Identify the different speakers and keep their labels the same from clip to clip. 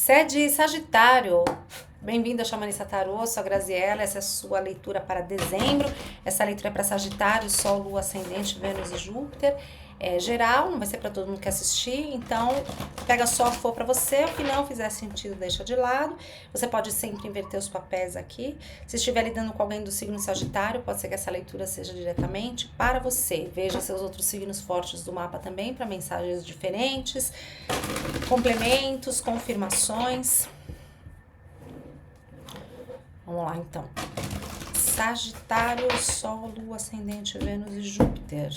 Speaker 1: Você é de Sagitário. Bem-vindo ao Xamanista Tarô, sou a Graziella, essa é a sua leitura para dezembro. Essa leitura é para Sagitário, Sol, Lua, Ascendente, Vênus e Júpiter. É geral, não vai ser para todo mundo que assistir, então pega só o que for para você, o que não fizer sentido deixa de lado. Você pode sempre inverter os papéis aqui. Se estiver lidando com alguém do signo Sagitário, pode ser que essa leitura seja diretamente para você. Veja seus outros signos fortes do mapa também para mensagens diferentes, complementos, confirmações. Vamos lá, então. Sagitário, Sol, Lua, Ascendente, Vênus e Júpiter.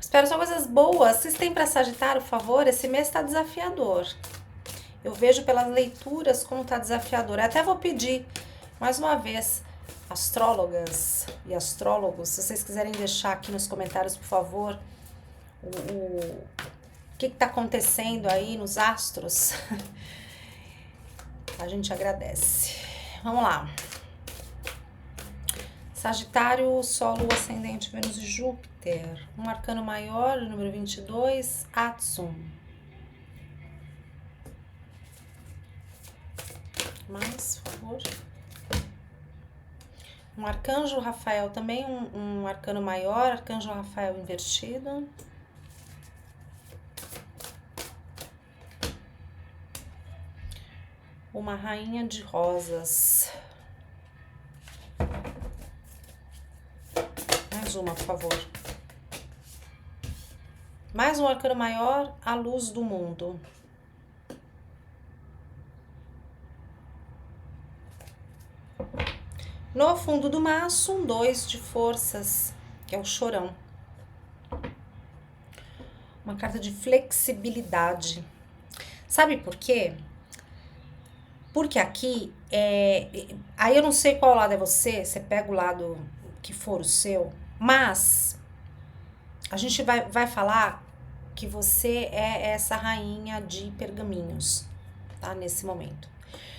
Speaker 1: Espero só coisas boas. Vocês têm para Sagitário, por favor? Esse mês está desafiador. Eu vejo pelas leituras como está desafiador. Eu até vou pedir, mais uma vez, astrólogas e astrólogos, se vocês quiserem deixar aqui nos comentários, por favor, o que está acontecendo aí nos astros. A gente agradece. Vamos lá. Sagitário, Sol, Lua, Ascendente, Vênus e Júpiter. Um arcano maior, número 22, Atsum. Mais, por favor. Um arcanjo Rafael, também um arcano maior, arcanjo Rafael invertido. Uma rainha de rosas. Mais uma, por favor. Mais um arcano maior, a luz do mundo. No fundo do maço, um 2 de forças, que é o chorão. Uma carta de flexibilidade. Sabe por quê? Porque aqui, aí eu não sei qual lado é você pega o lado que for o seu, mas a gente vai falar que você é essa rainha de pergaminhos, tá? Nesse momento.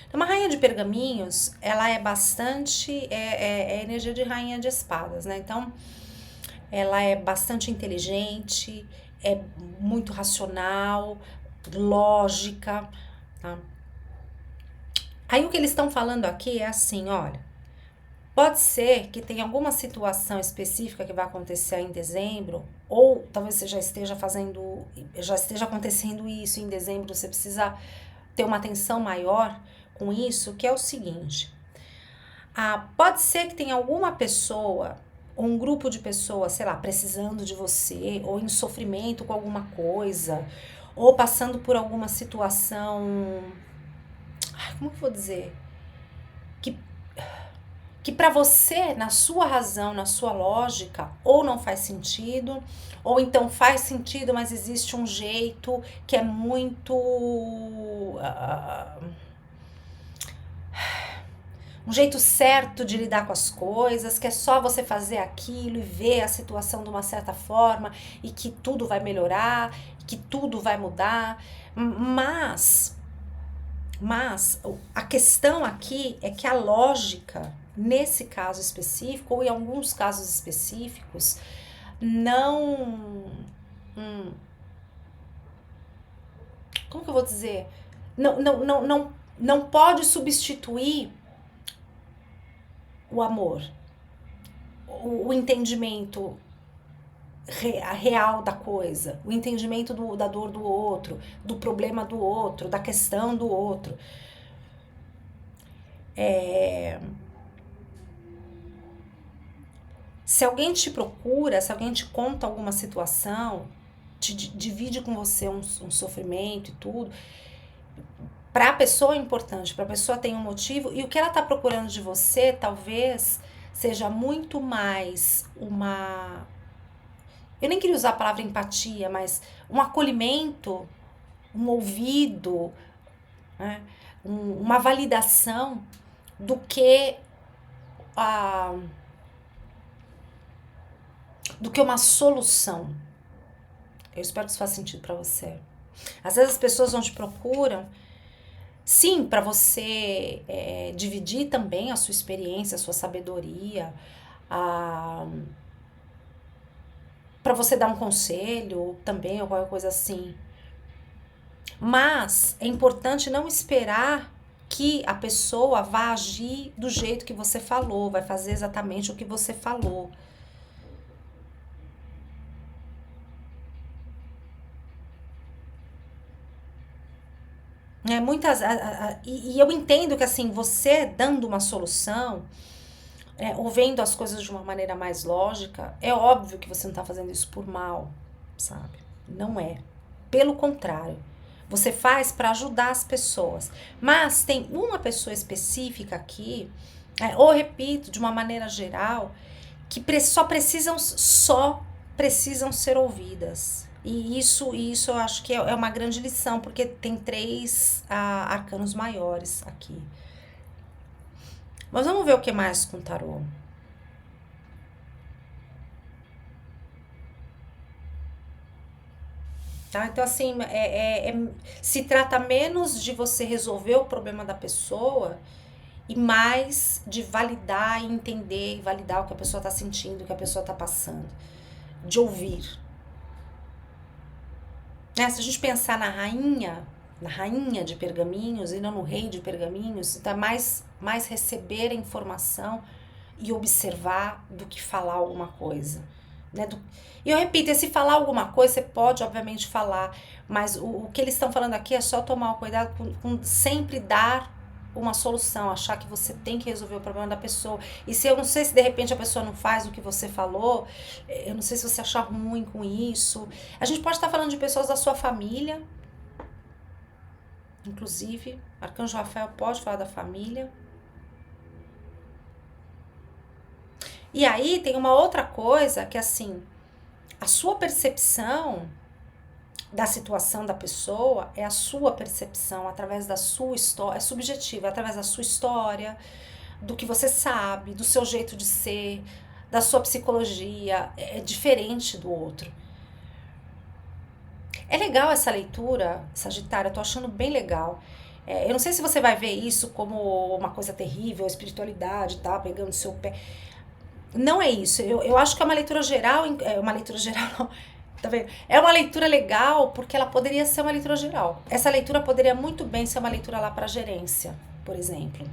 Speaker 1: Então, uma rainha de pergaminhos, ela é bastante, energia de rainha de espadas, né? Então, ela é bastante inteligente, é muito racional, lógica, tá? Aí o que eles estão falando aqui é assim, olha, pode ser que tenha alguma situação específica que vai acontecer em dezembro, ou talvez você já esteja acontecendo isso em dezembro, você precisa ter uma atenção maior com isso, que é o seguinte, pode ser que tenha alguma pessoa, ou um grupo de pessoas, sei lá, precisando de você, ou em sofrimento com alguma coisa, ou passando por alguma situação, como que eu vou dizer? Que para você, na sua razão, na sua lógica, ou não faz sentido, ou então faz sentido, mas existe um jeito que é muito... um jeito certo de lidar com as coisas, que é só você fazer aquilo e ver a situação de uma certa forma e que tudo vai melhorar, que tudo vai mudar, mas a questão aqui é que a lógica, nesse caso específico, ou em alguns casos específicos, não... como que eu vou dizer? Não pode substituir o amor, o entendimento real da coisa, o entendimento da dor do outro, do problema do outro, da questão do outro. Se alguém te procura, se alguém te conta alguma situação, divide com você um sofrimento e tudo, para a pessoa é importante, para a pessoa tem um motivo, e o que ela está procurando de você talvez seja muito mais uma... eu nem queria usar a palavra empatia, mas um acolhimento, um ouvido, né? Uma validação do que uma solução. Eu espero que isso faça sentido para você. Às vezes as pessoas não te procuram, sim, para você dividir também a sua experiência, a sua sabedoria, para você dar um conselho também, ou qualquer coisa assim. Mas é importante não esperar que a pessoa vá agir do jeito que você falou, vai fazer exatamente o que você falou. E eu entendo que assim, você dando uma solução, ou vendo as coisas de uma maneira mais lógica, é óbvio que você não tá fazendo isso por mal, sabe? Não é. Pelo contrário, você faz para ajudar as pessoas. Mas tem uma pessoa específica aqui, ou repito, de uma maneira geral, que só precisam ser ouvidas. E isso eu acho que é uma grande lição, porque tem três arcanos maiores aqui. Mas vamos ver o que mais com o tarô. Tá? Então, assim, se trata menos de você resolver o problema da pessoa e mais de validar e entender e validar o que a pessoa está sentindo, o que a pessoa está passando. De ouvir. Né? Se a gente pensar na rainha de pergaminhos e não no rei de pergaminhos, então é mais receber a informação e observar do que falar alguma coisa. Né? E eu repito, se falar alguma coisa, você pode, obviamente, falar, mas o que eles estão falando aqui é só tomar o cuidado com sempre dar uma solução, achar que você tem que resolver o problema da pessoa. E se eu não sei se de repente a pessoa não faz o que você falou, eu não sei se você achar ruim com isso. A gente pode estar falando de pessoas da sua família, inclusive, Arcanjo Rafael pode falar da família. E aí tem uma outra coisa que assim, a sua percepção da situação da pessoa é a sua percepção através da sua história, é subjetiva, é através da sua história, do que você sabe, do seu jeito de ser, da sua psicologia, é diferente do outro. É legal essa leitura, Sagitário, eu tô achando bem legal. Eu não sei se você vai ver isso como uma coisa terrível, espiritualidade, tá, pegando seu pé. Não é isso. Eu acho que é uma leitura geral. É uma leitura geral, não. Tá vendo? É uma leitura legal porque ela poderia ser uma leitura geral. Essa leitura poderia muito bem ser uma leitura lá para gerência, por exemplo.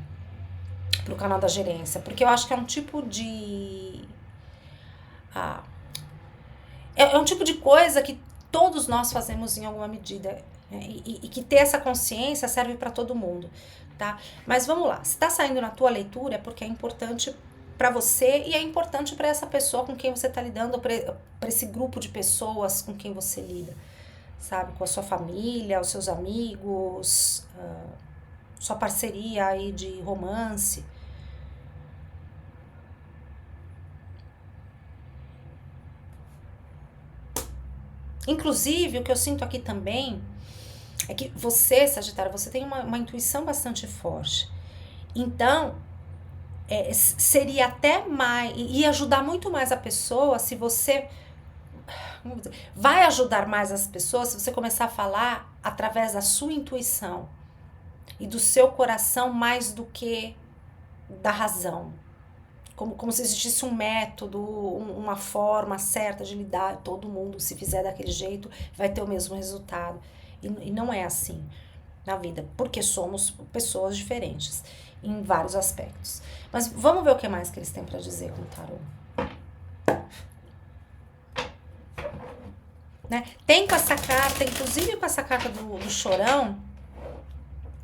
Speaker 1: Para o canal da gerência. Porque eu acho que é um tipo de. Ah, é um tipo de coisa que todos nós fazemos em alguma medida. Né? E que ter essa consciência serve para todo mundo. Tá? Mas vamos lá. Se está saindo na tua leitura é porque é importante para você e é importante para essa pessoa com quem você está lidando, para esse grupo de pessoas com quem você lida, sabe? Com a sua família, os seus amigos, sua parceria aí de romance. Inclusive, o que eu sinto aqui também é que você, Sagitário, você tem uma intuição bastante forte. Então, seria até mais, ia ajudar muito mais a pessoa se você, vai ajudar mais as pessoas se você começar a falar através da sua intuição e do seu coração mais do que da razão. Como se existisse um método, uma forma certa de lidar, todo mundo, se fizer daquele jeito, vai ter o mesmo resultado. E não é assim na vida, porque somos pessoas diferentes em vários aspectos. Mas vamos ver o que mais que eles têm para dizer com o tarô. Né? Tem com essa carta, inclusive com essa carta do chorão,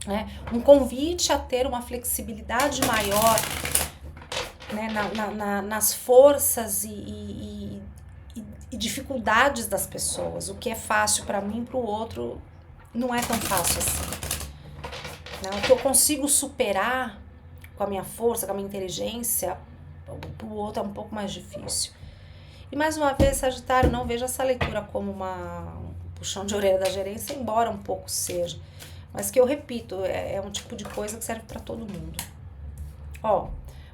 Speaker 1: né? Um convite a ter uma flexibilidade maior, né? Nas forças e dificuldades das pessoas. O que é fácil para mim, para o outro, não é tão fácil assim. Né? O que eu consigo superar com a minha força, com a minha inteligência, para o outro é um pouco mais difícil. E mais uma vez, Sagitário, não veja essa leitura como um puxão de orelha da gerência, embora um pouco seja. Mas que eu repito, é um tipo de coisa que serve para todo mundo. Ó,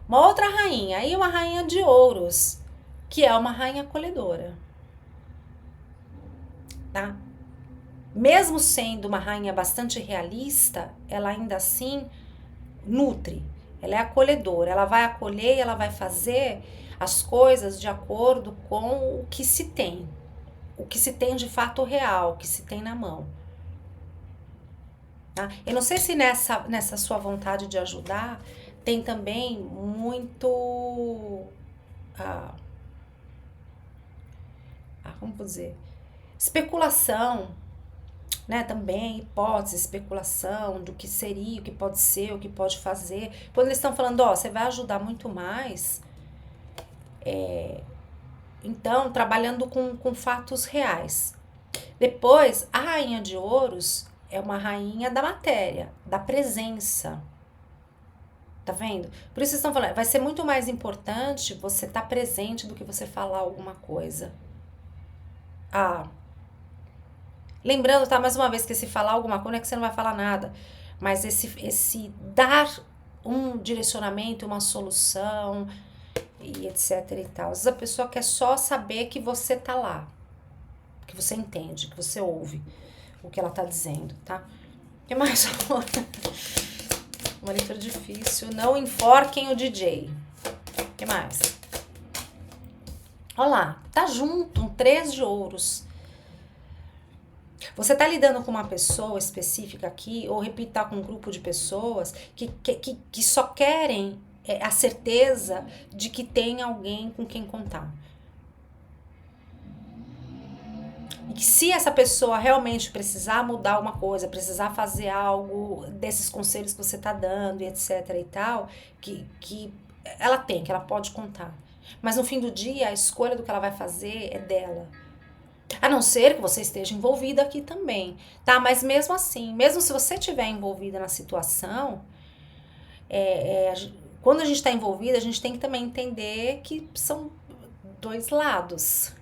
Speaker 1: uma outra rainha, aí uma rainha de ouros, que é uma rainha acolhedora. Tá? Mesmo sendo uma rainha bastante realista, ela ainda assim nutre. Ela é acolhedora, ela vai acolher e ela vai fazer as coisas de acordo com o que se tem. O que se tem de fato real, o que se tem na mão. tá? Eu não sei se nessa sua vontade de ajudar tem também muito, ah, como vou dizer, especulação, né? Também hipótese, especulação do que seria, o que pode ser, o que pode fazer. Quando eles estão falando, ó, você vai ajudar muito mais, então, trabalhando com fatos reais. Depois, a rainha de ouros é uma rainha da matéria, da presença. Tá vendo? Por isso vocês estão falando, vai ser muito mais importante você estar presente do que você falar alguma coisa. Ah, lembrando, tá, mais uma vez, que se falar alguma coisa não é que você não vai falar nada, mas esse dar um direcionamento, uma solução e etc e tal. Às vezes a pessoa quer só saber que você tá lá, que você entende, que você ouve o que ela tá dizendo, tá? O que mais? Uma leitura difícil. Não enforquem o DJ. O que mais? Olha lá, tá junto, um 3 de ouros. Você tá lidando com uma pessoa específica aqui, ou repito, tá com um grupo de pessoas que só querem a certeza de que tem alguém com quem contar. E que se essa pessoa realmente precisar mudar uma coisa, precisar fazer algo desses conselhos que você tá dando e etc e tal, que ela tem, que ela pode contar. Mas no fim do dia, a escolha do que ela vai fazer é dela. A não ser que você esteja envolvida aqui também, tá? Mas mesmo assim, mesmo se você estiver envolvida na situação, quando a gente está envolvida, a gente tem que também entender que são dois lados,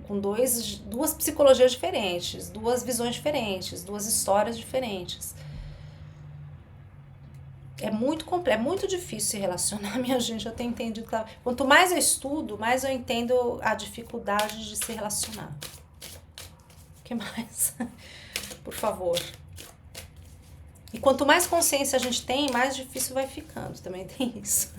Speaker 1: com duas psicologias diferentes, duas visões diferentes, duas histórias diferentes. É muito complexo, é muito difícil se relacionar, minha gente. Eu tenho entendido. Quanto mais eu estudo, mais eu entendo a dificuldade de se relacionar. O que mais? Por favor. E quanto mais consciência a gente tem, mais difícil vai ficando. Também tem isso.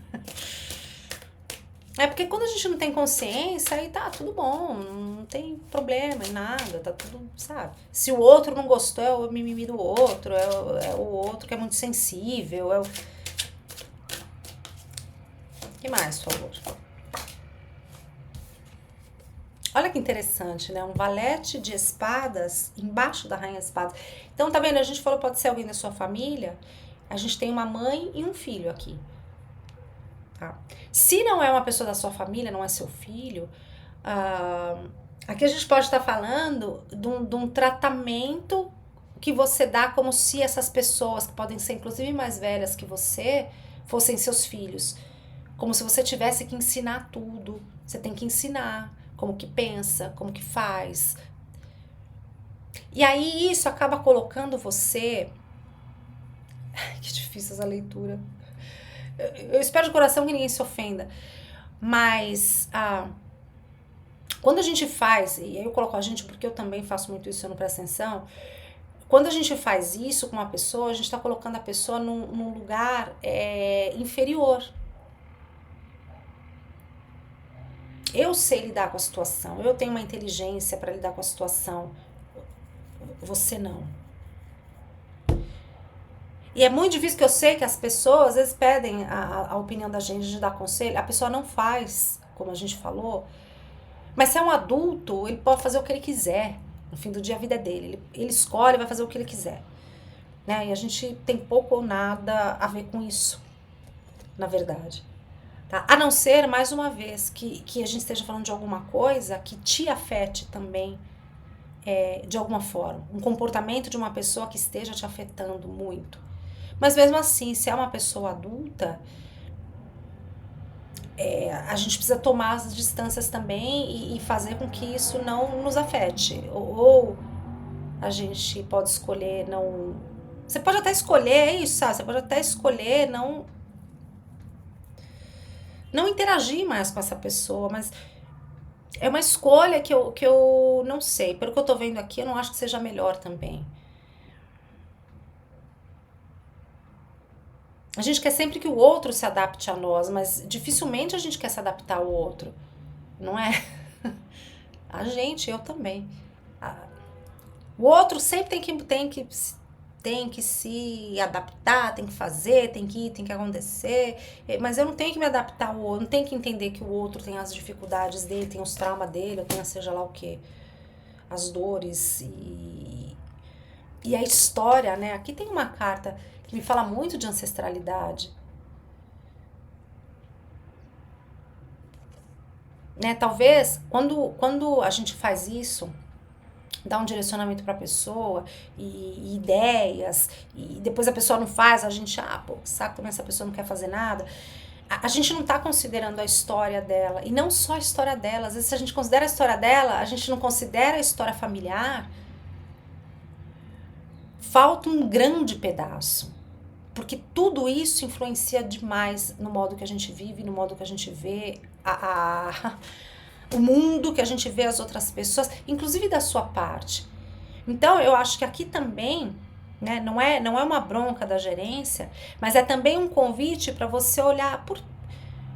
Speaker 1: É porque quando a gente não tem consciência, aí tá tudo bom, não tem problema em nada, tá tudo, sabe? Se o outro não gostou, é o mimimi do outro, é o outro que é muito sensível, é o... que mais, por favor? Olha que interessante, né? Um valete de espadas embaixo da rainha de espadas. Então, tá vendo? A gente falou, pode ser alguém da sua família. A gente tem uma mãe e um filho aqui. Tá? Se não é uma pessoa da sua família, não é seu filho, aqui a gente pode estar falando de um tratamento que você dá como se essas pessoas, que podem ser inclusive mais velhas que você, fossem seus filhos. Como se você tivesse que ensinar tudo. Você tem que ensinar como que pensa, como que faz. E aí isso acaba colocando você... Que difícil essa leitura. Eu espero de coração que ninguém se ofenda, mas quando a gente faz, e aí eu coloco a gente porque eu também faço muito isso, eu não presto atenção, quando a gente faz isso com uma pessoa, a gente está colocando a pessoa num lugar inferior. Eu sei lidar com a situação, eu tenho uma inteligência para lidar com a situação, você não. E é muito difícil, que eu sei que as pessoas às vezes pedem a opinião da gente de dar conselho, a pessoa não faz, como a gente falou, mas se é um adulto, ele pode fazer o que ele quiser, no fim do dia a vida é dele, ele escolhe e vai fazer o que ele quiser, né? E a gente tem pouco ou nada a ver com isso, na verdade. Tá? A não ser, mais uma vez, que a gente esteja falando de alguma coisa que te afete também, de alguma forma, um comportamento de uma pessoa que esteja te afetando muito. Mas mesmo assim, se é uma pessoa adulta, a gente precisa tomar as distâncias também e fazer com que isso não nos afete. Ou a gente pode escolher não... Você pode até escolher, é isso, sabe? Você pode até escolher não interagir mais com essa pessoa, mas é uma escolha que eu não sei. Pelo que eu tô vendo aqui, eu não acho que seja melhor também. A gente quer sempre que o outro se adapte a nós, mas dificilmente a gente quer se adaptar ao outro, não é? A gente, eu também. O outro sempre tem tem que se adaptar, tem que fazer, tem que ir, tem que acontecer, mas eu não tenho que me adaptar ao outro, não tenho que entender que o outro tem as dificuldades dele, tem os traumas dele, eu tenho seja lá o que, as dores e a história, né? Aqui tem uma carta que me fala muito de ancestralidade, né? Talvez quando a gente faz isso, dá um direcionamento para a pessoa e ideias, e depois a pessoa não faz, a gente, pô, que saco, também essa pessoa não quer fazer nada. A gente não tá considerando a história dela, e não só a história dela, às vezes se a gente considera a história dela, a gente não considera a história familiar, falta um grande pedaço. Porque tudo isso influencia demais no modo que a gente vive, no modo que a gente vê o mundo, que a gente vê as outras pessoas, inclusive da sua parte. Então, eu acho que aqui também, né, não é uma bronca da gerência, mas é também um convite para você olhar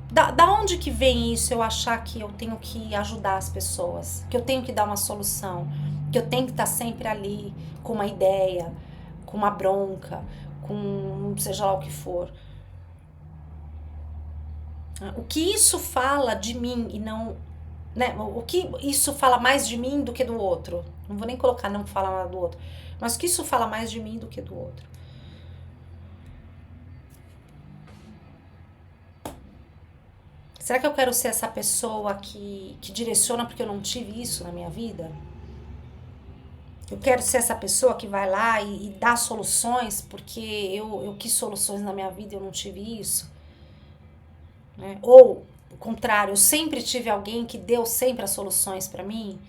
Speaker 1: da onde que vem isso, eu achar que eu tenho que ajudar as pessoas, que eu tenho que dar uma solução, que eu tenho que estar sempre ali com uma ideia, com uma bronca, com seja lá o que for. O que isso fala de mim e não, né? O que isso fala mais de mim do que do outro? Não vou nem colocar não fala nada do outro, mas o que isso fala mais de mim do que do outro? Será que eu quero ser essa pessoa que direciona porque eu não tive isso na minha vida? Eu quero ser essa pessoa que vai lá e dá soluções porque eu quis soluções na minha vida e eu não tive isso? Né? Ou, o contrário, eu sempre tive alguém que deu sempre as soluções pra mim?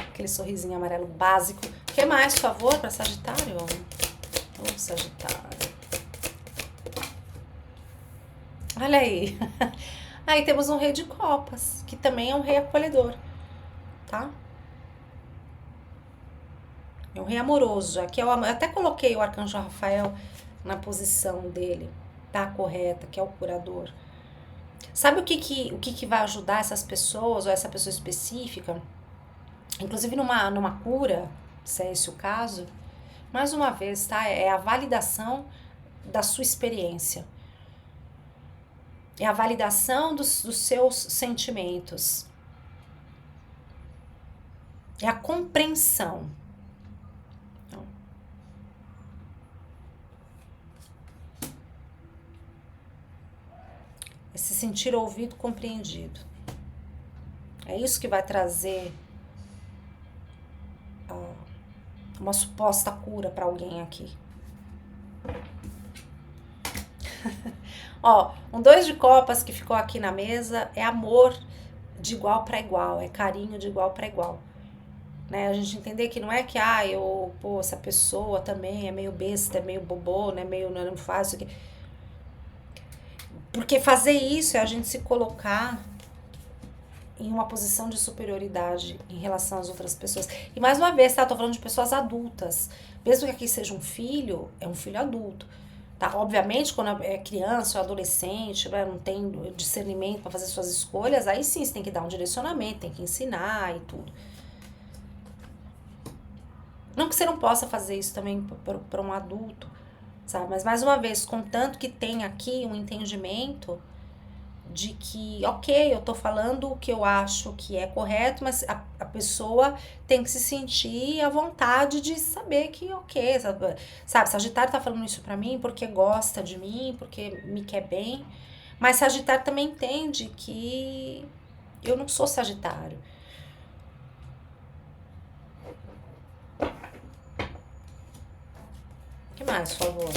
Speaker 1: Aquele sorrisinho amarelo básico. O que mais, por favor, para Sagitário? Ô, Sagitário. Olha aí. Aí temos um rei de copas, que também é um rei acolhedor, tá? É um rei amoroso. Aqui eu até coloquei o arcanjo Rafael na posição dele, tá? Correta, que é o curador. Sabe o que vai ajudar essas pessoas, ou essa pessoa específica? Inclusive numa cura, se é esse o caso, mais uma vez, tá? É a validação da sua experiência. É a validação dos seus sentimentos. É a compreensão. É se sentir ouvido, compreendido. É isso que vai trazer uma suposta cura para alguém aqui. Ó, um 2 de copas que ficou aqui na mesa é amor de igual para igual, é carinho de igual para igual. Né? A gente entender que não é que, essa pessoa também é meio besta, é meio bobô, né? Meio não faz isso aqui. Porque fazer isso é a gente se colocar em uma posição de superioridade em relação às outras pessoas. E mais uma vez, tá? Eu tô falando de pessoas adultas. Mesmo que aqui seja um filho, é um filho adulto. Tá? Obviamente, quando é criança ou adolescente, né, não tem discernimento para fazer suas escolhas, aí sim você tem que dar um direcionamento, tem que ensinar e tudo. Não que você não possa fazer isso também para um adulto, sabe? Mas mais uma vez, contanto que tem aqui um entendimento de que, ok, eu tô falando o que eu acho que é correto, mas a pessoa tem que se sentir à vontade de saber que, ok, sabe, Sagitário tá falando isso pra mim porque gosta de mim, porque me quer bem, mas Sagitário também entende que eu não sou Sagitário. O que mais, por favor?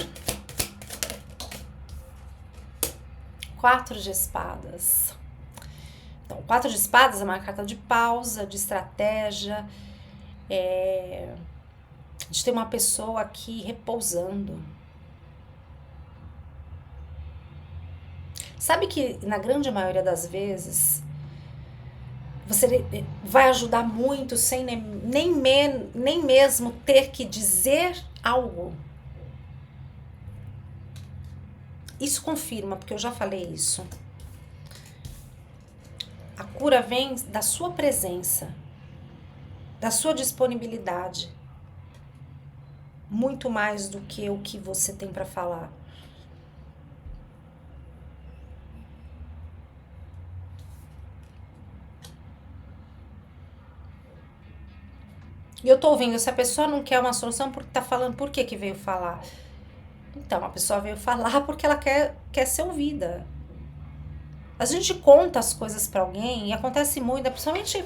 Speaker 1: 4 de espadas. Então, 4 de espadas é uma carta de pausa, de estratégia, de ter uma pessoa aqui repousando. Sabe que na grande maioria das vezes você vai ajudar muito sem nem mesmo ter que dizer algo. Isso confirma, porque eu já falei isso. A cura vem da sua presença, da sua disponibilidade, muito mais do que o que você tem para falar. E eu tô ouvindo, se a pessoa não quer uma solução, porque tá falando, por que que veio falar? Então, a pessoa veio falar porque ela quer ser ouvida. A gente conta as coisas pra alguém e acontece muito, principalmente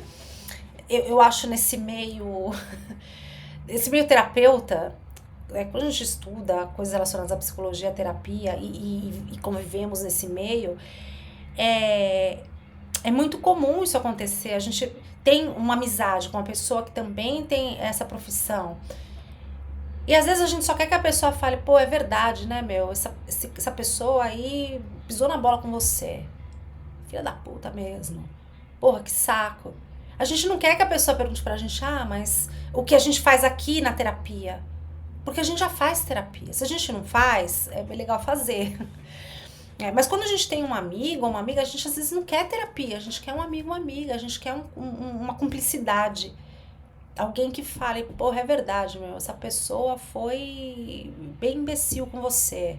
Speaker 1: eu acho esse meio terapeuta, quando a gente estuda coisas relacionadas à psicologia, à terapia e convivemos nesse meio, é, é muito comum isso acontecer. A gente tem uma amizade com uma pessoa que também tem essa profissão. E às vezes a gente só quer que a pessoa fale, pô, é verdade, né, meu? Essa pessoa aí pisou na bola com você. Filha da puta mesmo. Porra, que saco. A gente não quer que a pessoa pergunte pra gente, mas o que a gente faz aqui na terapia? Porque a gente já faz terapia. Se a gente não faz, é bem legal fazer. Mas quando a gente tem um amigo ou uma amiga, a gente às vezes não quer terapia, a gente quer um amigo, uma amiga, a gente quer uma cumplicidade. Alguém que fale, porra, é verdade, meu, essa pessoa foi bem imbecil com você,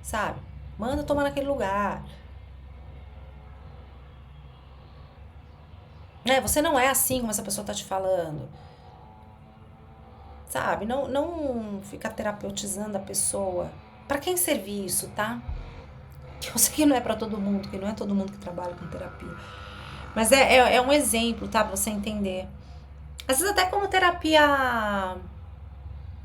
Speaker 1: sabe? Manda tomar naquele lugar. Você não é assim como essa pessoa tá te falando, sabe? Não ficar terapeutizando a pessoa. Pra quem servir isso, tá? Eu sei que não é pra todo mundo, que não é todo mundo que trabalha com terapia. Mas é um exemplo, tá? Pra você entender. Às vezes até como terapia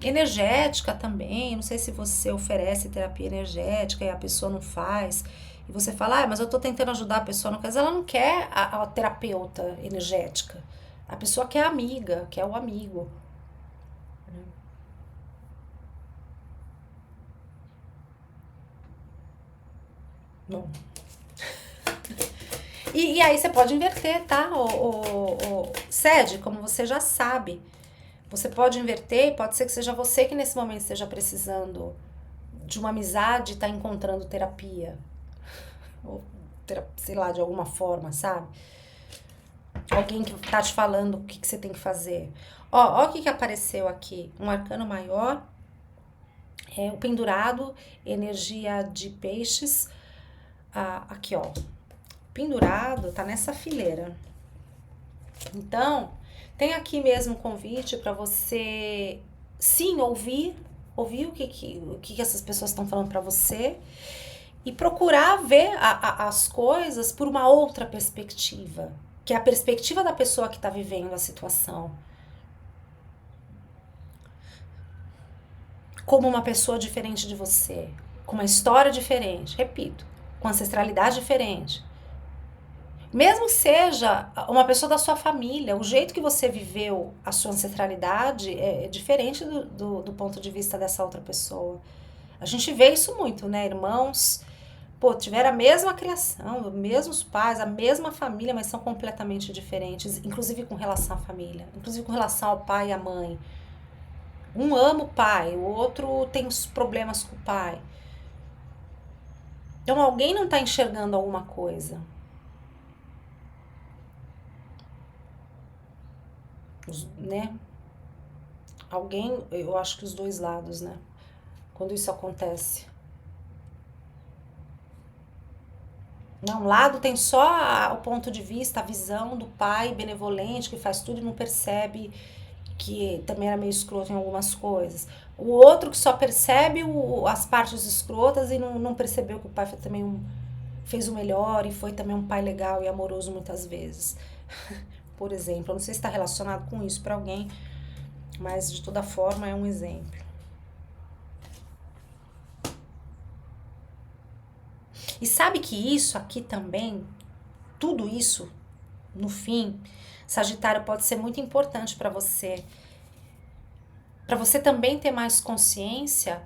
Speaker 1: energética também. Não sei se você oferece terapia energética e a pessoa não faz. E você fala, mas eu tô tentando ajudar a pessoa. Não quer dizer, ela não quer a terapeuta energética. A pessoa quer a amiga, quer o amigo. Bom. E aí você pode inverter, tá? O SED, como você já sabe. Você pode inverter e pode ser que seja você que nesse momento esteja precisando de uma amizade e tá encontrando terapia. Ou, sei lá, de alguma forma, sabe? Alguém que tá te falando o que você tem que fazer. Ó o que apareceu aqui. Um arcano maior, o pendurado, energia de peixes. Aqui, ó. Pendurado, tá nessa fileira. Então, tem aqui mesmo um convite para você, sim, ouvir o que essas pessoas estão falando para você e procurar ver as coisas por uma outra perspectiva, que é a perspectiva da pessoa que está vivendo a situação. Como uma pessoa diferente de você, com uma história diferente, repito, com ancestralidade diferente. Mesmo que seja uma pessoa da sua família, o jeito que você viveu a sua ancestralidade é diferente do ponto de vista dessa outra pessoa. A gente vê isso muito, né? Irmãos, pô, tiveram a mesma criação, os mesmos pais, a mesma família, mas são completamente diferentes, inclusive com relação à família, inclusive com relação ao pai e à mãe. Um ama o pai, o outro tem os problemas com o pai. Então alguém não está enxergando alguma coisa. Né? Alguém, eu acho que os dois lados, né? Quando isso acontece. Não, um lado tem só o ponto de vista, a visão do pai benevolente que faz tudo e não percebe que também era meio escroto em algumas coisas. O outro que só percebe as partes escrotas e não percebeu que o pai foi também fez o melhor e foi também um pai legal e amoroso muitas vezes. Por exemplo, eu não sei se está relacionado com isso para alguém, mas de toda forma é um exemplo. E sabe que isso aqui também, tudo isso, no fim, Sagitário, pode ser muito importante para você. Para você também ter mais consciência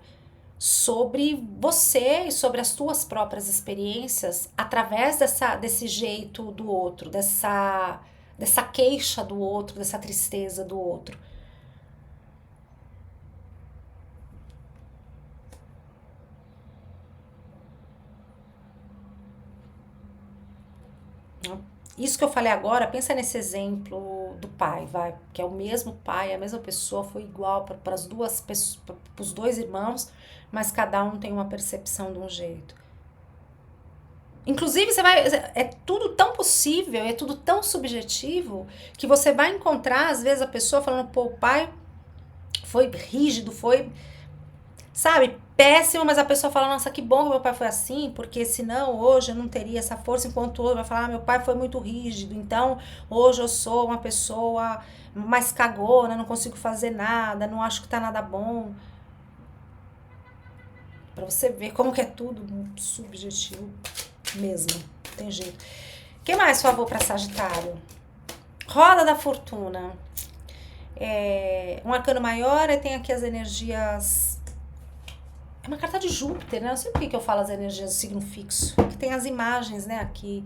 Speaker 1: sobre você e sobre as suas próprias experiências através desse jeito do outro, dessa queixa do outro, dessa tristeza do outro. Isso que eu falei agora, pensa nesse exemplo do pai, vai, que é o mesmo pai, a mesma pessoa, foi igual para as duas pessoas, para os dois irmãos, mas cada um tem uma percepção de um jeito. Inclusive, você vai. É tudo tão possível, é tudo tão subjetivo, que você vai encontrar, às vezes, a pessoa falando, pô, o pai foi rígido, foi, sabe, péssimo, mas a pessoa fala, nossa, que bom que meu pai foi assim, porque senão hoje eu não teria essa força, enquanto o outro vai falar, meu pai foi muito rígido, então hoje eu sou uma pessoa mais cagona, não consigo fazer nada, não acho que tá nada bom. Pra você ver como que é tudo subjetivo mesmo, tem jeito. Que mais favor para Sagitário? Roda da Fortuna. Um arcano maior, e tem aqui as energias. É uma carta de Júpiter, né? Não sei por que eu falo as energias do signo fixo. Que tem as imagens, né? Aqui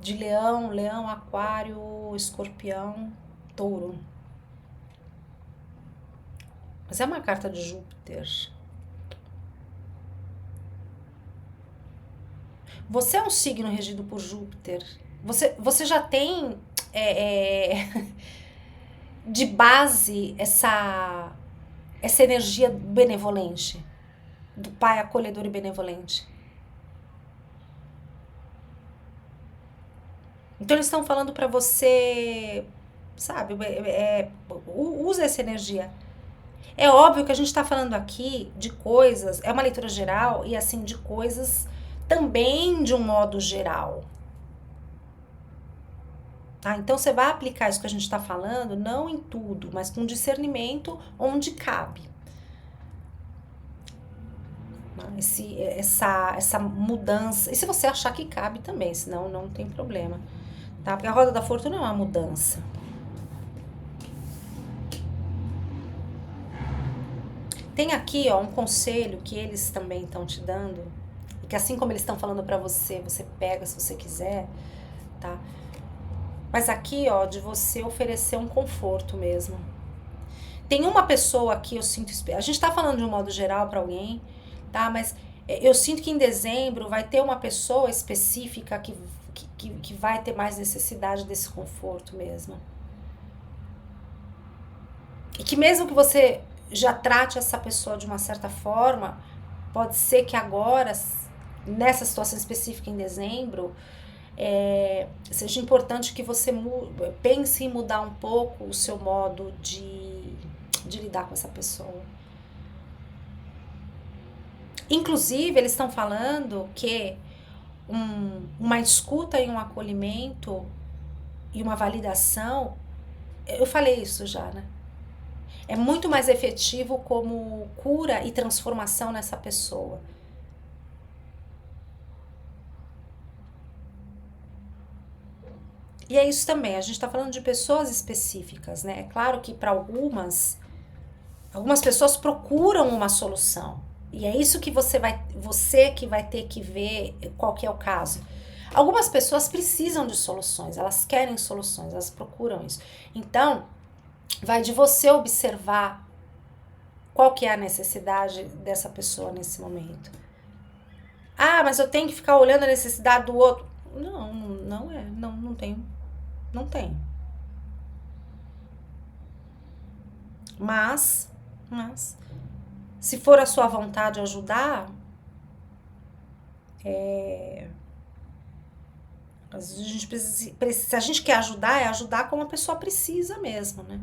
Speaker 1: de leão, aquário, escorpião, touro. Mas é uma carta de Júpiter. Você é um signo regido por Júpiter. Você já tem de base essa energia benevolente, do pai acolhedor e benevolente. Então eles estão falando pra você, sabe, usa essa energia. É óbvio que a gente tá falando aqui de coisas, é uma leitura geral e assim, de coisas também de um modo geral. Tá? Então você vai aplicar isso que a gente está falando, não em tudo, mas com discernimento onde cabe. Essa mudança. E se você achar que cabe também, senão não tem problema. Tá? Porque a roda da fortuna é uma mudança. Tem aqui, ó, um conselho que eles também estão te dando, e que assim como eles estão falando pra você, você pega se você quiser, tá? Mas aqui, ó, de você oferecer um conforto mesmo. Tem uma pessoa aqui, eu sinto, a gente tá falando de um modo geral pra alguém, tá? Mas eu sinto que em dezembro vai ter uma pessoa específica que vai ter mais necessidade desse conforto mesmo. E que mesmo que você já trate essa pessoa de uma certa forma, pode ser que agora, nessa situação específica em dezembro, seja importante que você pense em mudar um pouco o seu modo de lidar com essa pessoa. Inclusive, eles estão falando que uma escuta e um acolhimento e uma validação, eu falei isso já, né? É muito mais efetivo como cura e transformação nessa pessoa. E é isso também, a gente está falando de pessoas específicas, né? É claro que para algumas pessoas procuram uma solução. E é isso que você que vai ter que ver qual que é o caso. Algumas pessoas precisam de soluções, elas querem soluções, elas procuram isso. Então, vai de você observar qual que é a necessidade dessa pessoa nesse momento. Ah, mas eu tenho que ficar olhando a necessidade do outro. Não, não tenho. Não tem. Mas, se for a sua vontade ajudar, às vezes a gente precisa, se a gente quer ajudar, é ajudar como a pessoa precisa mesmo, né?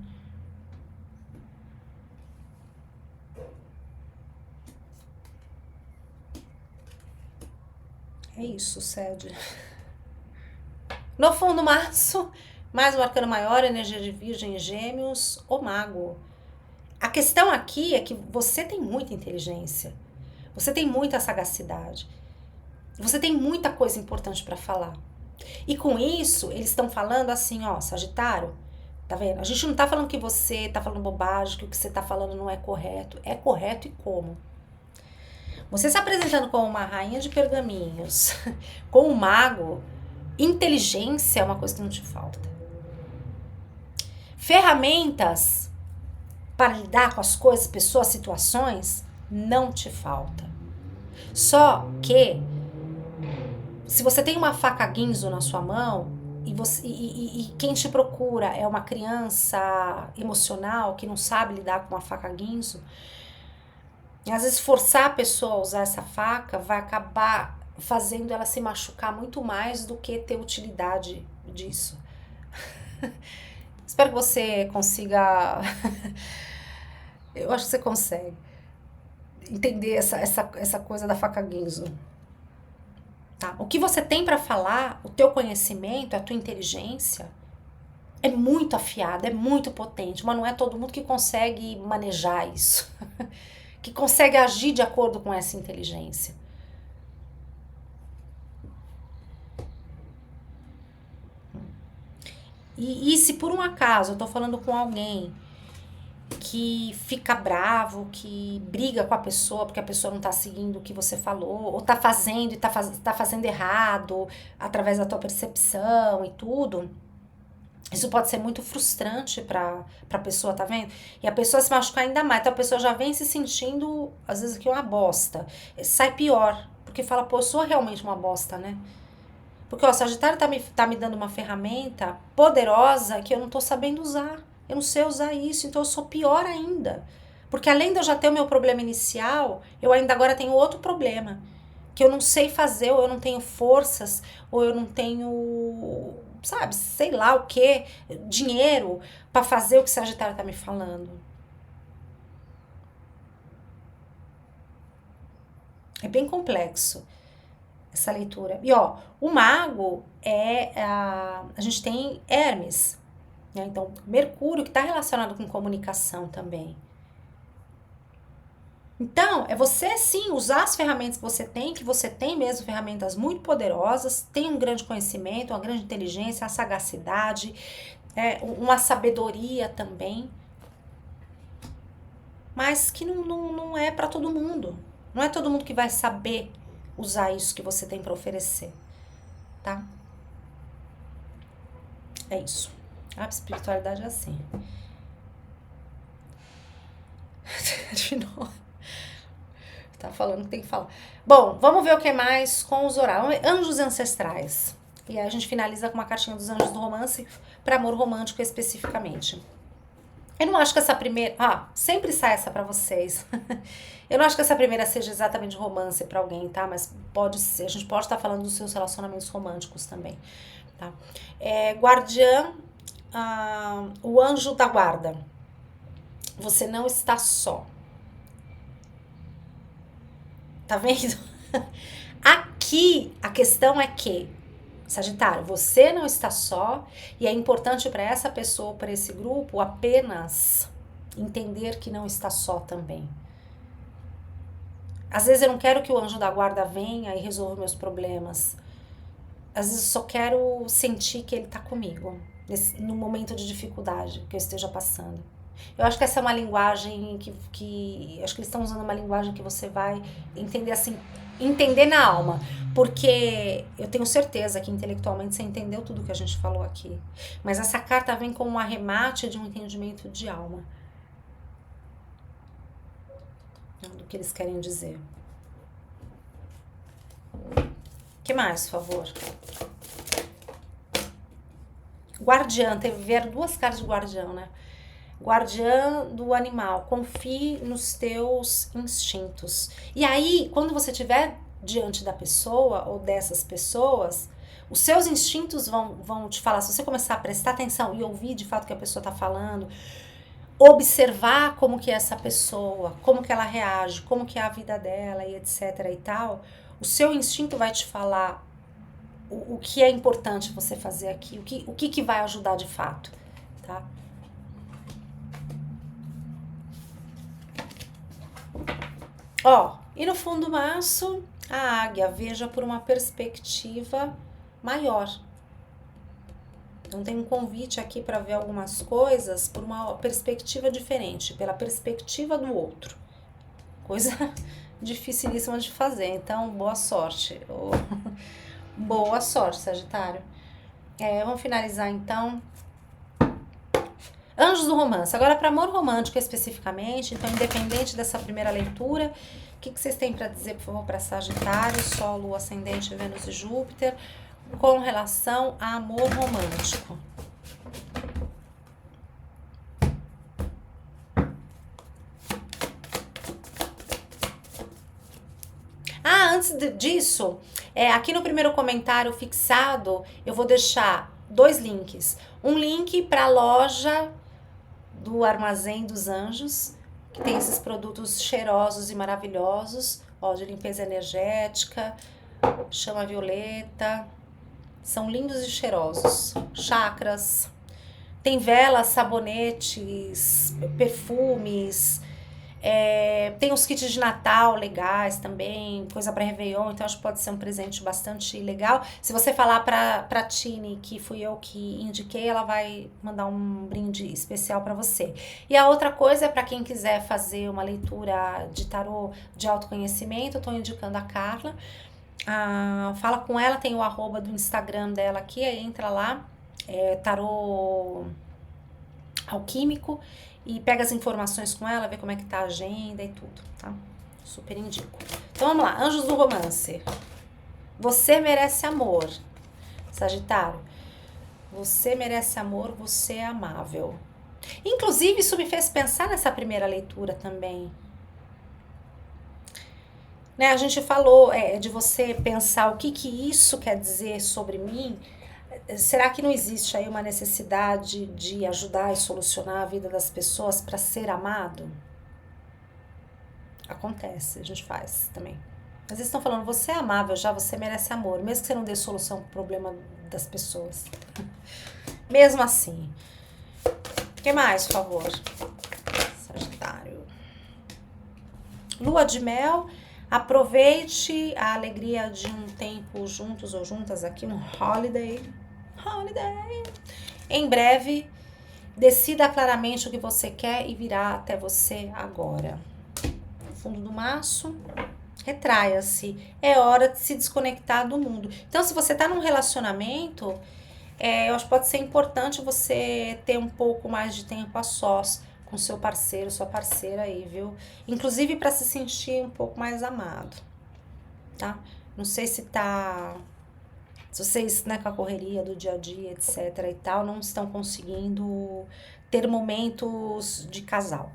Speaker 1: É isso, Sede. No fundo, março, mais um arcano maior, energia de virgem e gêmeos, o mago. A questão aqui é que você tem muita inteligência, você tem muita sagacidade, você tem muita coisa importante para falar. E com isso, eles estão falando assim, ó, Sagitário, tá vendo? A gente não tá falando que você tá falando bobagem, que o que você tá falando não é correto. É correto e como? Você se apresentando como uma rainha de pergaminhos, com um mago, inteligência é uma coisa que não te falta. Ferramentas para lidar com as coisas, pessoas, situações, não te falta. Só que Se você tem uma faca guinzo na sua mão e quem te procura é uma criança emocional que não sabe lidar com uma faca guinzo, e às vezes forçar a pessoa a usar essa faca vai acabar fazendo ela se machucar muito mais do que ter utilidade disso. Espero que você consiga. Eu acho que você consegue entender essa coisa da faca guinzo. Tá? O que você tem para falar, o teu conhecimento, a tua inteligência, é muito afiada, é muito potente, mas não é todo mundo que consegue manejar isso, que consegue agir de acordo com essa inteligência. E se por um acaso eu tô falando com alguém que fica bravo, que briga com a pessoa porque a pessoa não tá seguindo o que você falou, ou tá fazendo e tá fazendo errado através da tua percepção e tudo, isso pode ser muito frustrante pra pessoa, tá vendo? E a pessoa se machucar ainda mais, então a pessoa já vem se sentindo, às vezes, que é uma bosta. Sai pior, porque fala, pô, eu sou realmente uma bosta, né? Porque, ó, o Sagitário tá me dando uma ferramenta poderosa que eu não tô sabendo usar. Eu não sei usar isso, então eu sou pior ainda. Porque além de eu já ter o meu problema inicial, eu ainda agora tenho outro problema. Que eu não sei fazer, ou eu não tenho forças, ou eu não tenho, sabe, sei lá o que, dinheiro pra fazer o que o Sagitário tá me falando. É bem complexo essa leitura. E ó, o mago a gente tem Hermes, né? Então, Mercúrio, que está relacionado com comunicação também. Então, é você sim usar as ferramentas que você tem mesmo ferramentas muito poderosas, tem um grande conhecimento, uma grande inteligência, a sagacidade, uma sabedoria também, mas que não é para todo mundo. Não é todo mundo que vai saber usar isso que você tem para oferecer, tá? É isso. A espiritualidade é assim. De novo. Tá falando que tem que falar. Bom, vamos ver o que mais com os oráculos. Anjos ancestrais. E aí a gente finaliza com uma cartinha dos anjos do romance para amor romântico especificamente. Eu não acho que essa primeira... sempre sai essa pra vocês. Eu não acho que essa primeira seja exatamente romance pra alguém, tá? Mas pode ser. A gente pode estar falando dos seus relacionamentos românticos também, tá? Guardiã, o anjo da guarda. Você não está só. Tá vendo? Aqui a questão é que, Sagitário, você não está só e é importante para essa pessoa, para esse grupo, apenas entender que não está só também. Às vezes eu não quero que o anjo da guarda venha e resolva meus problemas. Às vezes eu só quero sentir que ele tá comigo no momento de dificuldade que eu esteja passando. Eu acho que essa é uma linguagem que acho que eles estão usando uma linguagem que você vai entender assim, entender na alma, porque eu tenho certeza que intelectualmente você entendeu tudo que a gente falou aqui, mas essa carta vem como um arremate de um entendimento de alma do que eles querem dizer. Que mais, por favor? Guardiã, vieram duas cartas de guardião, né? Guardiã do animal, confie nos teus instintos. E aí, quando você estiver diante da pessoa ou dessas pessoas, os seus instintos vão te falar. Se você começar a prestar atenção e ouvir de fato o que a pessoa está falando, observar como que é essa pessoa, como que ela reage, como que é a vida dela e etc e tal, o seu instinto vai te falar o que é importante você fazer aqui, o que vai ajudar de fato, tá? Ó, e no fundo do maço, a águia, veja por uma perspectiva maior. Então tem um convite aqui para ver algumas coisas por uma perspectiva diferente, pela perspectiva do outro. Coisa dificilíssima de fazer, então boa sorte. Boa sorte, Sagitário. Vamos finalizar então Anjos do romance. Agora, para amor romântico especificamente, então, independente dessa primeira leitura, o que vocês têm para dizer, por favor, para Sagitário, Sol, Lua, Ascendente, Vênus e Júpiter, com relação a amor romântico? Antes disso, aqui no primeiro comentário fixado, eu vou deixar 2 links. Um link para a loja do Armazém dos Anjos, que tem esses produtos cheirosos e maravilhosos, ó, de limpeza energética, chama violeta, são lindos e cheirosos. Chakras, tem velas, sabonetes, perfumes, tem os kits de Natal legais também, coisa para Réveillon, então acho que pode ser um presente bastante legal. Se você falar pra Tini que fui eu que indiquei, ela vai mandar um brinde especial para você. E a outra coisa é para quem quiser fazer uma leitura de tarô de autoconhecimento, eu tô indicando a Carla. Fala com ela, tem o @ do Instagram dela aqui, aí entra lá, tarô alquímico, e pega as informações com ela, vê como é que tá a agenda e tudo, tá? Super indico. Então vamos lá, Anjos do Romance. Você merece amor, Sagitário. Você merece amor, você é amável. Inclusive, isso me fez pensar nessa primeira leitura também. Né, a gente falou de você pensar o que isso quer dizer sobre mim. Será que não existe aí uma necessidade de ajudar e solucionar a vida das pessoas para ser amado? Acontece, a gente faz também. Mas eles estão falando, você é amável já, você merece amor, mesmo que você não dê solução para o problema das pessoas. Mesmo assim. O que mais, por favor? Sagitário. Lua de mel. Aproveite a alegria de um tempo juntos ou juntas aqui, um holiday. Em breve, decida claramente o que você quer e virá até você agora. Fundo do maço, retraia-se. É hora de se desconectar do mundo. Então, se você tá num relacionamento, eu acho que pode ser importante você ter um pouco mais de tempo a sós com seu parceiro, sua parceira aí, viu? Inclusive para se sentir um pouco mais amado, tá? Não sei se vocês, né, com a correria do dia a dia, etc e tal, não estão conseguindo ter momentos de casal,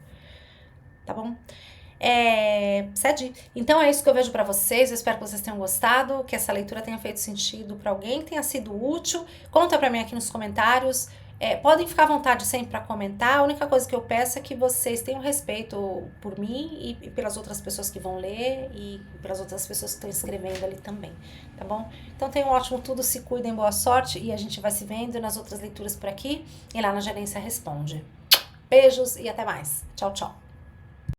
Speaker 1: tá bom? Então é isso que eu vejo pra vocês, eu espero que vocês tenham gostado, que essa leitura tenha feito sentido pra alguém, tenha sido útil. Conta pra mim aqui nos comentários. Podem ficar à vontade sempre para comentar. A única coisa que eu peço é que vocês tenham respeito por mim e pelas outras pessoas que vão ler e pelas outras pessoas que estão escrevendo ali também, tá bom? Então tenham um ótimo tudo, se cuidem, boa sorte e a gente vai se vendo nas outras leituras por aqui e lá na Gerência Responde. Beijos e até mais. Tchau, tchau.